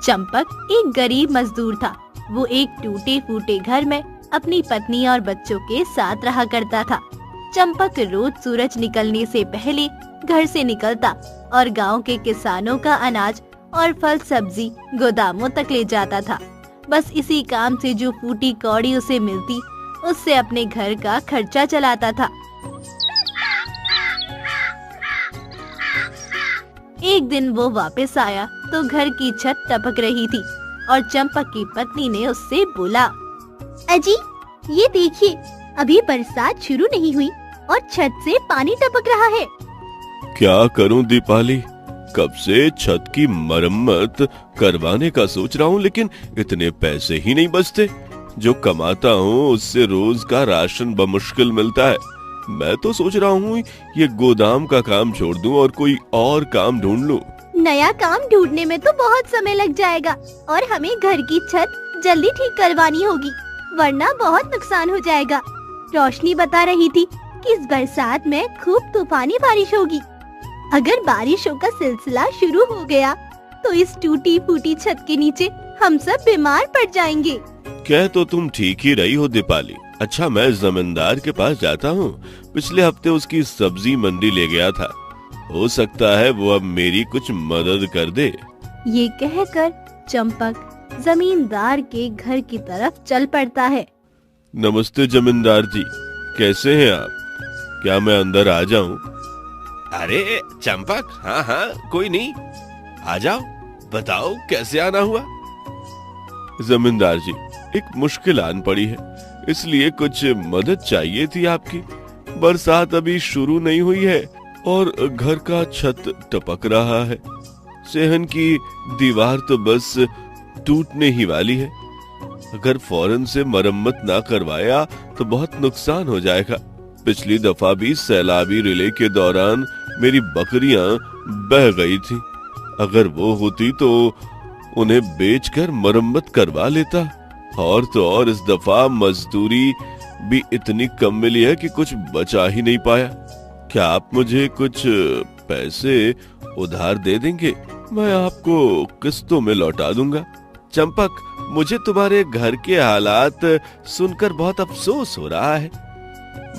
चंपक एक गरीब मजदूर था। वो एक टूटे फूटे घर में अपनी पत्नी और बच्चों के साथ रहा करता था। चंपक रोज सूरज निकलने से पहले घर से निकलता और गांव के किसानों का अनाज और फल सब्जी गोदामों तक ले जाता था। बस इसी काम से जो फूटी कौड़ी उसे मिलती, उससे अपने घर का खर्चा चलाता था। एक दिन वो वापस आया तो घर की छत टपक रही थी और चंपक की पत्नी ने उससे बोला, अजी, ये देखिए, अभी बरसात शुरू नहीं हुई और छत से पानी टपक रहा है। क्या करूं दीपाली, कब से छत की मरम्मत करवाने का सोच रहा हूं, लेकिन इतने पैसे ही नहीं बचते। जो कमाता हूं उससे रोज का राशन बमुश्किल मिलता है। मैं तो सोच रहा हूं ये गोदाम का काम छोड़ दूं और कोई और काम ढूंढ लूं। नया काम ढूंढने में तो बहुत समय लग जाएगा और हमें घर की छत जल्दी ठीक करवानी होगी, वरना बहुत नुकसान हो जाएगा। रोशनी बता रही थी कि इस बरसात में खूब तूफानी बारिश होगी। अगर बारिशों का सिलसिला शुरू हो गया तो इस टूटी फूटी छत के नीचे हम सब बीमार पड़ जाएंगे। कह तो तुम ठीक ही रही हो दीपाली। अच्छा, मैं जमींदार के पास जाता हूँ। पिछले हफ्ते उसकी सब्जी मंडी ले गया था, हो सकता है वो अब मेरी कुछ मदद कर दे। ये कहकर चंपक जमींदार के घर की तरफ चल पड़ता है। नमस्ते जमींदार जी, कैसे हैं आप? क्या मैं अंदर आ जाऊं? अरे चंपक, हाँ हाँ, कोई नहीं, आ जाओ। बताओ कैसे आना हुआ? जमींदार जी, एक मुश्किल आन पड़ी है, इसलिए कुछ मदद चाहिए थी आपकी। बरसात अभी शुरू नहीं हुई है और घर का छत टपक रहा है। सेहन की दीवार तो बस टूटने ही वाली है। अगर फौरन से मरम्मत ना करवाया तो बहुत नुकसान हो जाएगा। पिछली दफा भी सैलाबी रिले के दौरान मेरी बकरियां बह गई थी। अगर वो होती तो उन्हें बेचकर मरम्मत करवा लेता। और तो और इस दफा मजदूरी भी इतनी कम मिली है कि कुछ बचा ही नहीं पाया। क्या आप मुझे कुछ पैसे उधार दे देंगे? मैं आपको किस्तों में लौटा दूंगा। चंपक, मुझे तुम्हारे घर के हालात सुनकर बहुत अफसोस हो रहा है।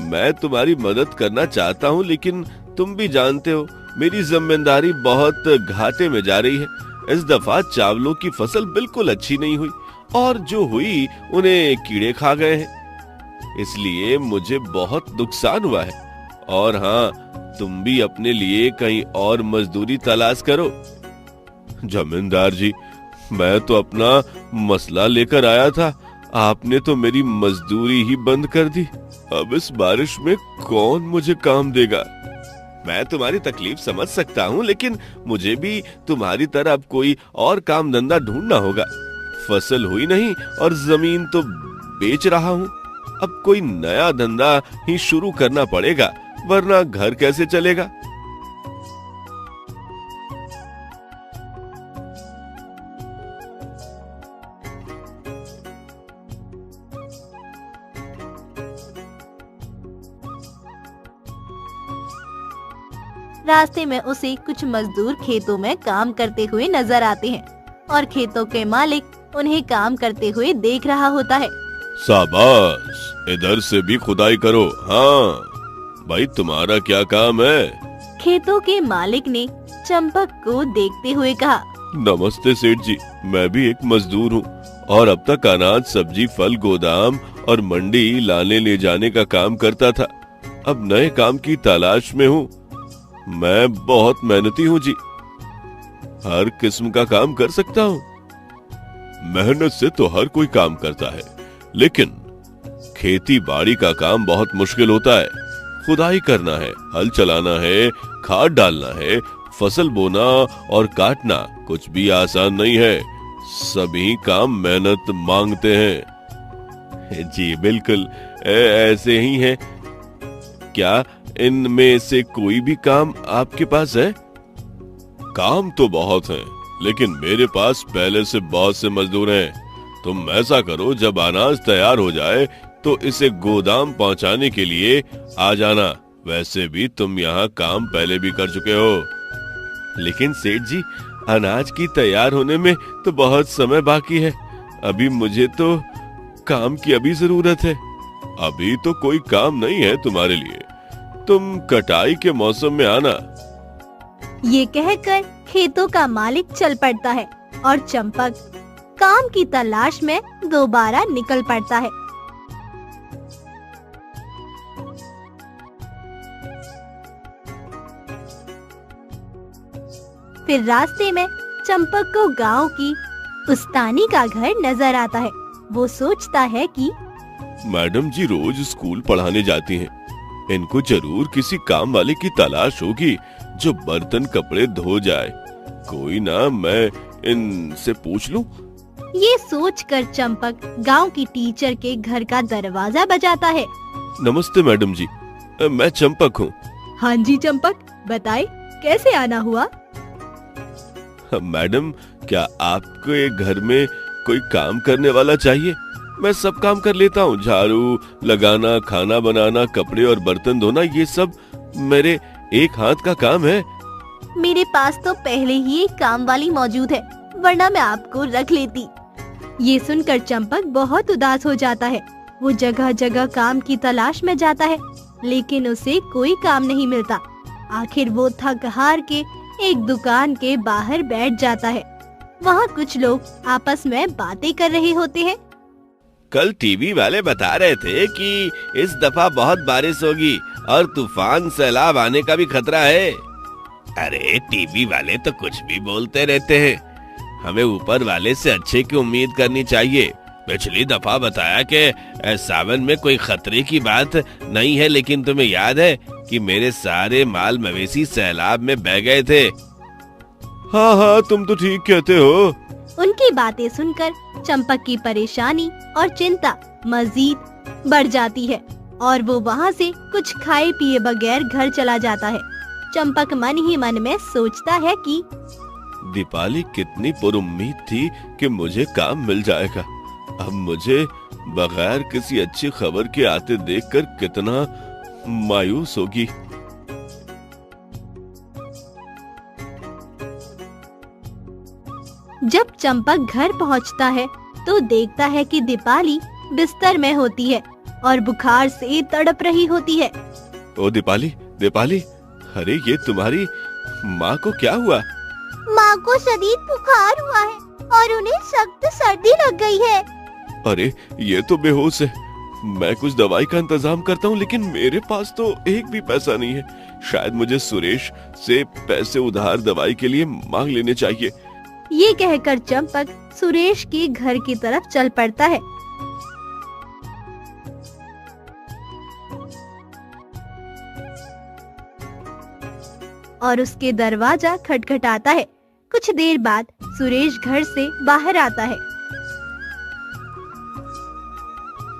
मैं तुम्हारी मदद करना चाहता हूँ, लेकिन तुम भी जानते हो मेरी जिम्मेदारी बहुत घाटे में जा रही है। इस दफा चावलों की फसल बिल्कुल अच्छी नहीं हुई और जो हुई उन्हें कीड़े खा गए हैं, इसलिए मुझे बहुत नुकसान हुआ है। और हाँ, तुम भी अपने लिए कहीं और मजदूरी तलाश करो। जमींदार जी, मैं तो अपना मसला लेकर आया था, आपने तो मेरी मजदूरी ही बंद कर दी। अब इस बारिश में कौन मुझे काम देगा? मैं तुम्हारी तकलीफ समझ सकता हूँ, लेकिन मुझे भी तुम्हारी तरह अब कोई और काम धंधा ढूंढना होगा। फसल हुई नहीं और जमीन तो बेच रहा हूँ। अब कोई नया धंधा ही शुरू करना पड़ेगा, वरना घर कैसे चलेगा? रास्ते में उसे कुछ मजदूर खेतों में काम करते हुए नजर आते हैं और खेतों के मालिक उन्हें काम करते हुए देख रहा होता है। शाबाश, इधर से भी खुदाई करो। हाँ भाई, तुम्हारा क्या काम है? खेतों के मालिक ने चंपक को देखते हुए कहा। नमस्ते सेठ जी, मैं भी एक मजदूर हूँ और अब तक अनाज सब्जी फल गोदाम और मंडी लाने ले जाने का काम करता था। अब नए काम की तलाश में हूँ। मैं बहुत मेहनती हूँ जी, हर किस्म का काम कर सकता हूँ। मेहनत से तो हर कोई काम करता है, लेकिन खेती बाड़ी का काम बहुत मुश्किल होता है। खुदाई करना है, हल चलाना है, खाद डालना है, फसल बोना और काटना कुछ भी आसान नहीं है। सभी काम मेहनत मांगते हैं। जी बिल्कुल, ऐसे ही है। क्या इनमें से कोई भी काम आपके पास है? काम तो बहुत हैं, लेकिन मेरे पास पहले से बहुत से मजदूर हैं। तुम ऐसा करो, जब अनाज तैयार हो जाए तो इसे गोदाम पहुंचाने के लिए आ जाना। वैसे भी तुम यहाँ काम पहले भी कर चुके हो। लेकिन सेठ जी, अनाज की तैयार होने में तो बहुत समय बाकी है। अभी मुझे तो काम की अभी जरूरत है। अभी तो कोई काम नहीं है तुम्हारे लिए, तुम कटाई के मौसम में आना। ये कहकर खेतों का मालिक चल पड़ता है और चंपक काम की तलाश में दोबारा निकल पड़ता है। फिर रास्ते में चंपक को गांव की उस्तानी का घर नजर आता है। वो सोचता है कि मैडम जी रोज स्कूल पढ़ाने जाती हैं। इनको जरूर किसी काम वाले की तलाश होगी जो बर्तन कपड़े धो जाए। कोई ना, मैं इनसे पूछ लूं। ये सोचकर चंपक गांव की टीचर के घर का दरवाजा बजाता है। नमस्ते मैडम जी, मैं चंपक हूँ। हाँ जी चंपक, बताए कैसे आना हुआ? मैडम, क्या आपको एक घर में कोई काम करने वाला चाहिए? मैं सब काम कर लेता हूँ। झाड़ू लगाना, खाना बनाना, कपड़े और बर्तन धोना, ये सब मेरे एक हाथ का काम है। मेरे पास तो पहले ही एक काम वाली मौजूद है, वरना मैं आपको रख लेती। ये सुनकर चंपक बहुत उदास हो जाता है। वो जगह जगह काम की तलाश में जाता है, लेकिन उसे कोई काम नहीं मिलता। आखिर वो थक हार के एक दुकान के बाहर बैठ जाता है। वहाँ कुछ लोग आपस में बातें कर रहे होते हैं। कल टीवी वाले बता रहे थे कि इस दफा बहुत बारिश होगी और तूफान सैलाब आने का भी खतरा है। अरे टीवी वाले तो कुछ भी बोलते रहते हैं, हमें ऊपर वाले से अच्छे की उम्मीद करनी चाहिए। पिछली दफा बताया कि सावन में कोई खतरे की बात नहीं है, लेकिन तुम्हें याद है कि मेरे सारे माल मवेशी सैलाब में बह गए थे। हाँ हाँ, तुम तो ठीक कहते हो। उनकी बातें सुनकर चंपक की परेशानी और चिंता मजीद बढ़ जाती है और वो वहाँ से कुछ खाए पिए बगैर घर चला जाता है। चंपक मन ही मन में सोचता है कि दीपाली कितनी पुरुम्मीद थी कि मुझे काम मिल जाएगा। अब मुझे बगैर किसी अच्छी खबर के आते देखकर कितना मायूस होगी। जब चंपक घर पहुंचता है तो देखता है कि दीपाली बिस्तर में होती है और बुखार से तड़प रही होती है। ओ दीपाली, दीपाली, अरे ये तुम्हारी माँ को क्या हुआ? माँ को शदीद बुखार हुआ है और उन्हें सख्त सर्दी लग गई है। अरे ये तो बेहोश है। मैं कुछ दवाई का इंतजाम करता हूँ, लेकिन मेरे पास तो एक भी पैसा नहीं है। शायद मुझे सुरेश से पैसे उधार दवाई के लिए मांग लेने चाहिए। ये कहकर चंपक सुरेश के घर की तरफ चल पड़ता है। और उसके दरवाजा खटखटाता है। कुछ देर बाद सुरेश घर से बाहर आता है।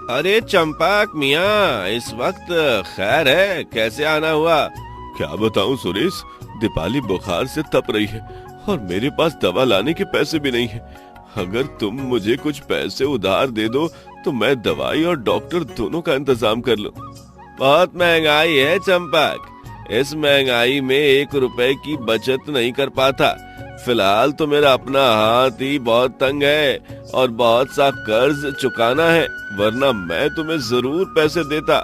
अरे चंपक मियाँ, इस वक्त खैर है, कैसे आना हुआ? क्या बताऊं सुरेश, दीपाली बुखार से तप रही है और मेरे पास दवा लाने के पैसे भी नहीं है। अगर तुम मुझे कुछ पैसे उधार दे दो तो मैं दवाई और डॉक्टर दोनों का इंतजाम कर लूं। बहुत महंगाई है चंपक, इस महंगाई में 1 रुपए की बचत नहीं कर पाता। फिलहाल तो मेरा अपना हाथ ही बहुत तंग है और बहुत सा कर्ज चुकाना है, वरना मैं तुम्हें जरूर पैसे देता।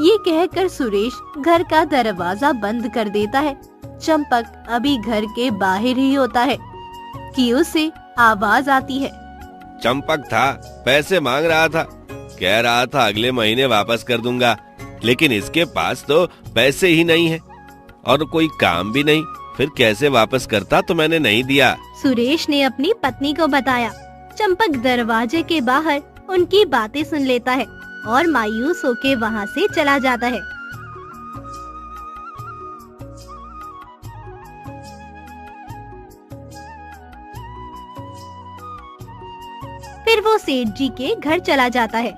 ये कहकर सुरेश घर का दरवाजा बंद कर देता है। चंपक अभी घर के बाहर ही होता है कि उसे आवाज आती है। चंपक था, पैसे मांग रहा था, कह रहा था अगले महीने वापस कर दूंगा, लेकिन इसके पास तो पैसे ही नहीं है और कोई काम भी नहीं, फिर कैसे वापस करता, तो मैंने नहीं दिया। सुरेश ने अपनी पत्नी को बताया। चंपक दरवाजे के बाहर उनकी बातें सुन लेता है और मायूस होके वहाँ से चला जाता है। फिर वो सेठ जी के घर चला जाता है।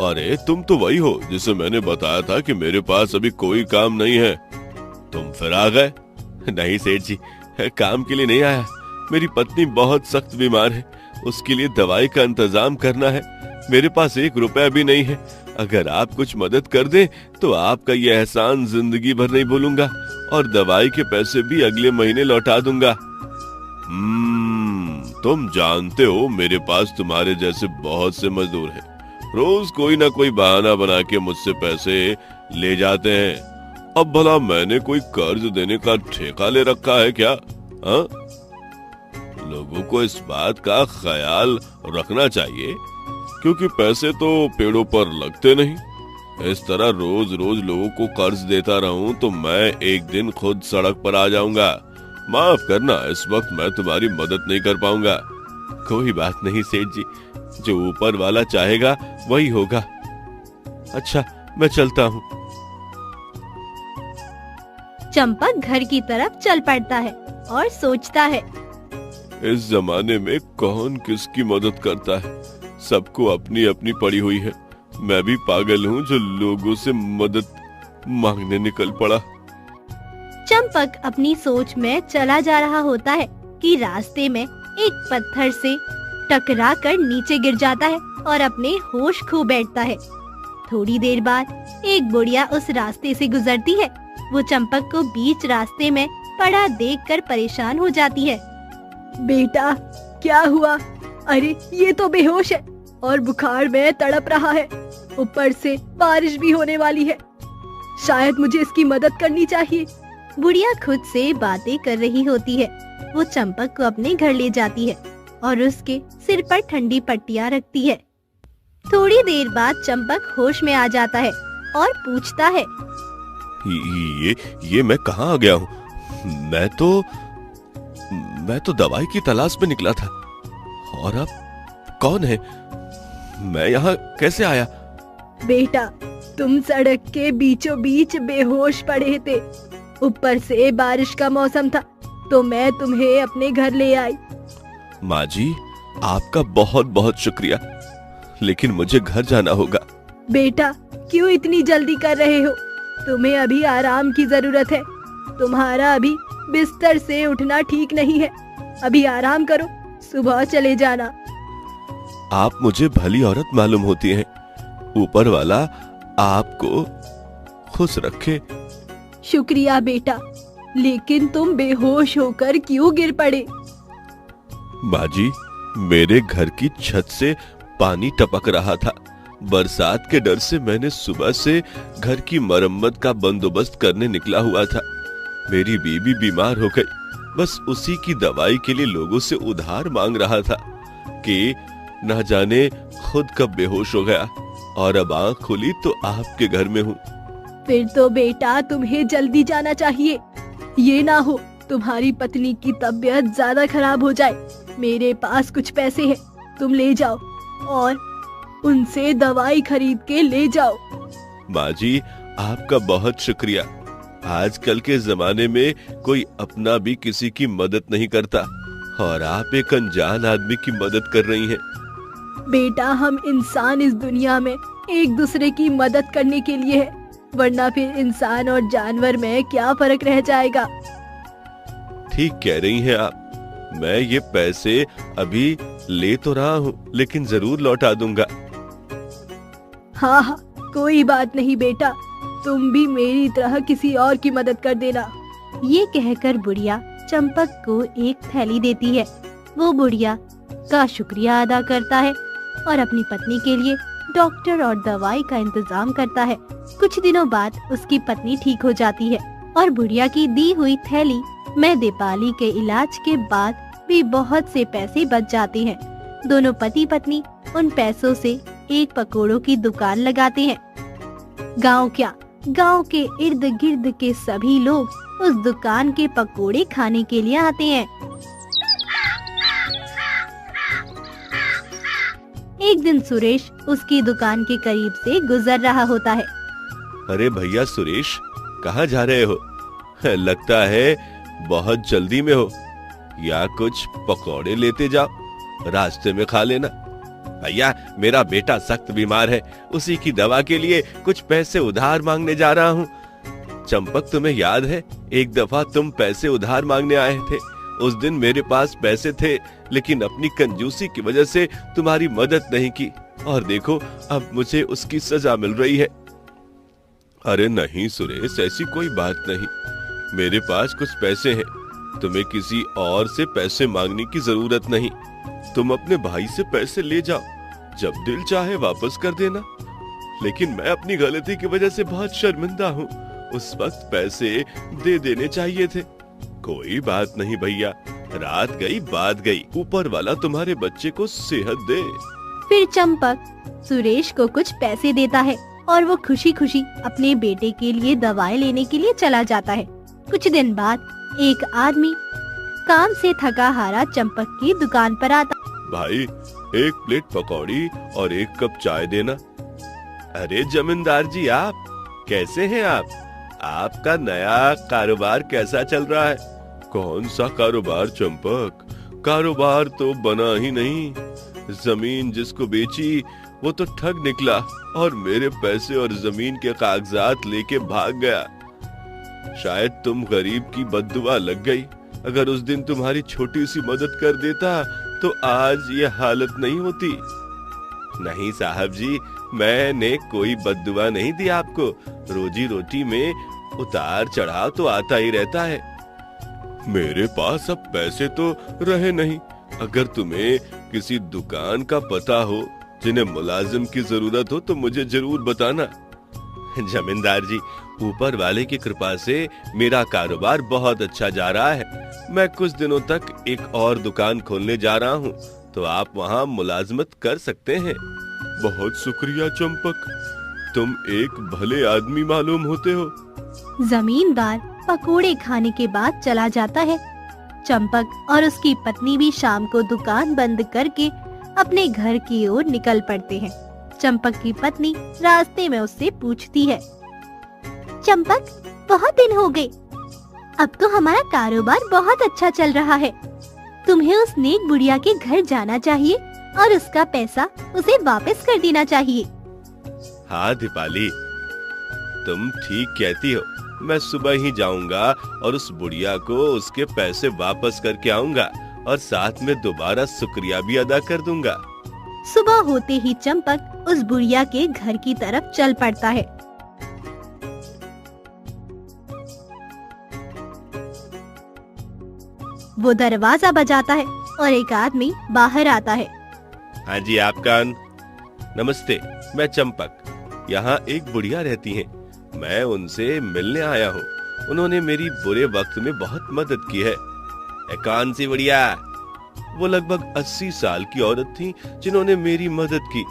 अरे तुम तो वही हो जिसे मैंने बताया था कि मेरे पास अभी कोई काम नहीं है। तुम फिर आ गए। नहीं सेठ जी, काम के लिए नहीं आया। मेरी पत्नी बहुत सख्त बीमार है, उसके लिए दवाई का इंतजाम करना है। मेरे पास 1 रुपया भी नहीं है। अगर आप कुछ मदद कर दें तो आपका ये एहसान जिंदगी भर नहीं भूलूंगा और दवाई के पैसे भी अगले महीने लौटा दूंगा। तुम जानते हो मेरे पास तुम्हारे जैसे बहुत से मजदूर हैं। रोज कोई ना कोई बहाना बना के मुझसे पैसे ले जाते हैं। अब भला मैंने कोई कर्ज देने का ठेका ले रखा है क्या? हाँ? लोगों को इस बात का ख्याल रखना चाहिए, क्योंकि पैसे तो पेड़ों पर लगते नहीं। इस तरह रोज रोज लोगों को कर्ज देता रहूं तो मैं एक दिन खुद सड़क पर आ जाऊंगा। माफ करना, इस वक्त मैं तुम्हारी मदद नहीं कर पाऊंगा। कोई बात नहीं सेठ जी, जो ऊपर वाला चाहेगा वही होगा। अच्छा, मैं चलता हूँ। चंपक घर की तरफ चल पड़ता है और सोचता है, इस जमाने में कौन किसकी मदद करता है? सबको अपनी अपनी पड़ी हुई है। मैं भी पागल हूँ जो लोगों से मदद मांगने निकल पड़ा। चंपक अपनी सोच में चला जा रहा होता है कि रास्ते में एक पत्थर से टकरा कर नीचे गिर जाता है और अपने होश खो बैठता है। थोड़ी देर बाद एक बुढ़िया उस रास्ते से गुजरती है। वो चंपक को बीच रास्ते में पड़ा देखकर परेशान हो जाती है। बेटा, क्या हुआ? अरे ये तो बेहोश है और बुखार में तड़प रहा है। ऊपर से बारिश भी होने वाली है। शायद मुझे इसकी मदद करनी चाहिए। बुढ़िया खुद से बातें कर रही होती है। वो चंपक को अपने घर ले जाती है और उसके सिर पर ठंडी पट्टियां रखती है। थोड़ी देर बाद चंपक होश में आ जाता है और पूछता है, ये मैं कहाँ आ गया हूँ? मैं तो दवाई की तलाश में निकला था। और अब कौन है? मैं यहाँ कैसे आया? बेटा, तुम सड़क के बीचों बीच बेहोश पड़े थे। ऊपर से बारिश का मौसम था तो मैं तुम्हें अपने घर ले आई। माँ जी, आपका बहुत बहुत शुक्रिया, लेकिन मुझे घर जाना होगा। बेटा, क्यों इतनी जल्दी कर रहे हो? तुम्हें अभी आराम की जरूरत है। तुम्हारा अभी बिस्तर से उठना ठीक नहीं है। अभी आराम करो, सुबह चले जाना। आप मुझे भली औरत मालूम होती हैं। ऊपर वाला आपको खुश रखे। शुक्रिया बेटा, लेकिन तुम बेहोश होकर क्यों गिर पड़े? बाजी, मेरे घर की छत से पानी टपक रहा था। बरसात के डर से मैंने सुबह से घर की मरम्मत का बंदोबस्त करने निकला हुआ था। मेरी बीवी बीमार हो गई। बस उसी की दवाई के लिए लोगों से उधार मांग रहा था कि न जाने खुद कब बेहोश हो गया और अब आंख खुली तो आपके घर में हूँ। फिर तो बेटा तुम्हें जल्दी जाना चाहिए। ये ना हो तुम्हारी पत्नी की तबीयत ज्यादा खराब हो जाए। मेरे पास कुछ पैसे हैं, तुम ले जाओ और उनसे दवाई खरीद के ले जाओ। माँ जी, आपका बहुत शुक्रिया। आजकल के जमाने में कोई अपना भी किसी की मदद नहीं करता और आप एक अनजान आदमी की मदद कर रही हैं। बेटा, हम इंसान इस दुनिया में एक दूसरे की मदद करने के लिए है, वरना फिर इंसान और जानवर में क्या फर्क रह जाएगा। ठीक कह रही हैं आप। मैं ये पैसे अभी ले तो रहा हूँ, लेकिन जरूर लौटा दूंगा। हाँ हाँ, कोई बात नहीं बेटा, तुम भी मेरी तरह किसी और की मदद कर देना। ये कहकर बुढ़िया चंपक को एक थैली देती है। वो बुढ़िया का शुक्रिया अदा करता है और अपनी पत्नी के लिए डॉक्टर और दवाई का इंतजाम करता है। कुछ दिनों बाद उसकी पत्नी ठीक हो जाती है और बुढ़िया की दी हुई थैली में दीपाली के इलाज के बाद भी बहुत से पैसे बच जाते हैं। दोनों पति पत्नी उन पैसों से एक पकोड़ों की दुकान लगाते हैं। गांव के इर्द गिर्द के सभी लोग उस दुकान के पकोड़े खाने के लिए आते हैं। एक दिन सुरेश उसकी दुकान के करीब से गुजर रहा होता है। अरे भैया सुरेश, कहाँ जा रहे हो? लगता है बहुत जल्दी में हो। या कुछ पकौड़े लेते जाओ, रास्ते में खा लेना। भैया, मेरा बेटा सख्त बीमार है, उसी की दवा के लिए कुछ पैसे उधार मांगने जा रहा हूँ। चंपक, तुम्हें याद है एक दफा तुम पैसे उधार मांगने आए थे? उस दिन मेरे पास पैसे थे, लेकिन अपनी कंजूसी की वजह से तुम्हारी मदद नहीं की और देखो अब मुझे उसकी सजा मिल रही है। अरे नहीं सुरेश, ऐसी कोई बात नहीं। मेरे पास कुछ पैसे हैं, तुम्हें किसी और से पैसे मांगने की जरूरत नहीं। तुम अपने भाई से पैसे ले जाओ, जब दिल चाहे वापस कर देना। लेकिन मैं अपनी गलती की वजह से बहुत शर्मिंदा हूँ। उस वक्त पैसे दे देने चाहिए थे। कोई बात नहीं भैया, रात गई बात गई, ऊपर वाला तुम्हारे बच्चे को सेहत दे। फिर चंपक सुरेश को कुछ पैसे देता है और वो खुशी खुशी अपने बेटे के लिए दवाई लेने के लिए चला जाता है। कुछ दिन बाद एक आदमी काम से थका हारा चंपक की दुकान पर आता। भाई, एक प्लेट पकौड़ी और एक कप चाय देना। अरे जमींदार जी, आप कैसे हैं? आपका नया कारोबार कैसा चल रहा है? कौन सा कारोबार चंपक? कारोबार तो बना ही नहीं। जमीन जिसको बेची वो तो ठग निकला और मेरे पैसे और जमीन के कागजात लेके भाग गया। शायद तुम गरीब की बद्दुआ लग गई। अगर उस दिन तुम्हारी छोटी सी मदद कर देता तो आज ये हालत नहीं होती। नहीं साहब जी, मैंने कोई बद्दुआ नहीं दी आपको। रोजी रोटी में उतार चढ़ाव तो आता ही रहता है। मेरे पास अब पैसे तो रहे नहीं। अगर तुम्हें किसी दुकान का पता हो जिन्हें मुलाजिम की जरूरत हो तो मुझे जरूर बताना। जमींदार जी, ऊपर वाले की कृपा से मेरा कारोबार बहुत अच्छा जा रहा है। मैं कुछ दिनों तक एक और दुकान खोलने जा रहा हूँ, तो आप वहाँ मुलाजमत कर सकते हैं। बहुत शुक्रिया चंपक, तुम एक भले आदमी मालूम होते हो। जमींदार पकोड़े खाने के बाद चला जाता है। चंपक और उसकी पत्नी भी शाम को दुकान बंद करके अपने घर की ओर निकल पड़ते हैं। चंपक की पत्नी रास्ते में उससे पूछती है, चंपक, बहुत दिन हो गए। अब तो हमारा कारोबार बहुत अच्छा चल रहा है। तुम्हें उस नेक बुढ़िया के घर जाना चाहिए और उसका पैसा उसे वापस कर देना चाहिए। हाँ दीपाली, तुम ठीक कहती हो। मैं सुबह ही जाऊंगा और उस बुढ़िया को उसके पैसे वापस करके आऊंगा और साथ में दोबारा शुक्रिया भी अदा कर दूंगा। सुबह होते ही चंपक उस बुढ़िया के घर की तरफ चल पड़ता है। वो दरवाजा बजाता है और एक आदमी बाहर आता है। हाँ जी, आप कौन? नमस्ते, मैं चंपक। यहाँ एक बुढ़िया रहती हैं। मैं उनसे मिलने आया हूँ। उन्होंने मेरी बुरे वक्त में बहुत मदद की है। कौन सी बुढ़िया? वो लगभग 80 साल की औरत थी जिन्होंने मेरी मदद की।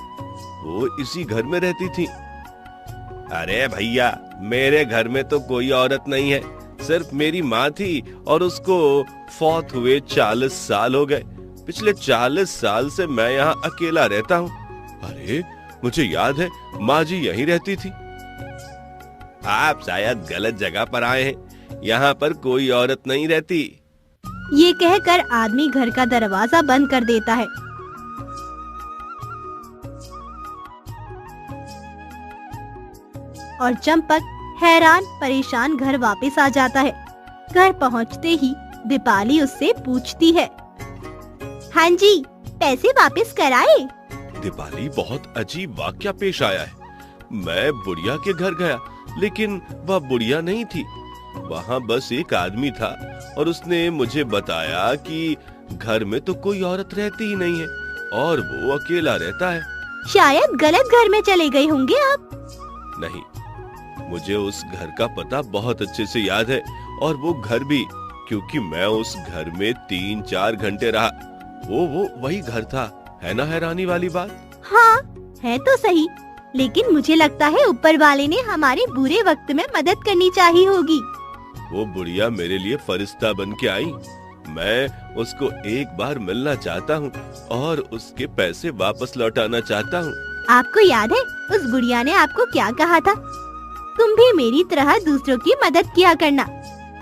वो इसी घर में रहती थी। अरे भैया, मेरे घर में तो कोई औरत नहीं है, सिर्फ मेरी माँ थी और उसको फौत हुए 40 साल हो गए। पिछले 40 साल से मैं यहाँ अकेला रहता हूँ। अरे मुझे याद है, माँ जी यहीं रहती थी। आप शायद गलत जगह पर आए हैं। यहाँ पर कोई औरत नहीं रहती। ये कहकर आदमी घर का दरवाजा बंद कर देता है। और चंपक हैरान परेशान घर वापस आ जाता है। घर पहुँचते ही दीपाली उससे पूछती है, हाँ जी, पैसे वापस कराए? दीपाली, बहुत अजीब वाकया पेश आया है। मैं बुढ़िया के घर गया, लेकिन वह बुढ़िया नहीं थी। वहाँ बस एक आदमी था और उसने मुझे बताया कि घर में तो कोई औरत रहती ही नहीं है और वो अकेला रहता है। शायद गलत घर में चले गए होंगे आप। नहीं, मुझे उस घर का पता बहुत अच्छे से याद है और वो घर भी, क्योंकि मैं उस घर में 3-4 घंटे रहा। वो वही घर था। है ना हैरानी वाली बात? हाँ, है तो सही, लेकिन मुझे लगता है ऊपर वाले ने हमारे बुरे वक्त में मदद करनी चाहिए होगी। वो बुढ़िया मेरे लिए फरिश्ता बन के आई। मैं उसको एक बार मिलना चाहता हूँ और उसके पैसे वापस लौटाना चाहता हूँ। आपको याद है उस बुढ़िया ने आपको क्या कहा था? तुम भी मेरी तरह दूसरों की मदद किया करना।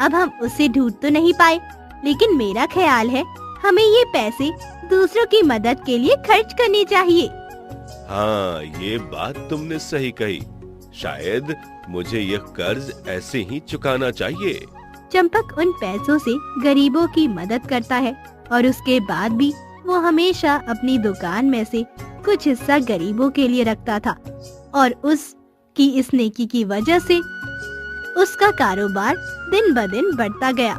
अब हम उसे ढूंढ तो नहीं पाए, लेकिन मेरा ख्याल है हमें ये पैसे दूसरों की मदद के लिए खर्च करनी चाहिए। हाँ, ये बात तुमने सही कही। शायद मुझे यह कर्ज ऐसे ही चुकाना चाहिए। चंपक उन पैसों से गरीबों की मदद करता है और उसके बाद भी वो हमेशा अपनी दुकान में से कुछ हिस्सा गरीबों के लिए रखता था और उसकी इस नेकी की वजह से उसका कारोबार दिन ब दिन बढ़ता गया।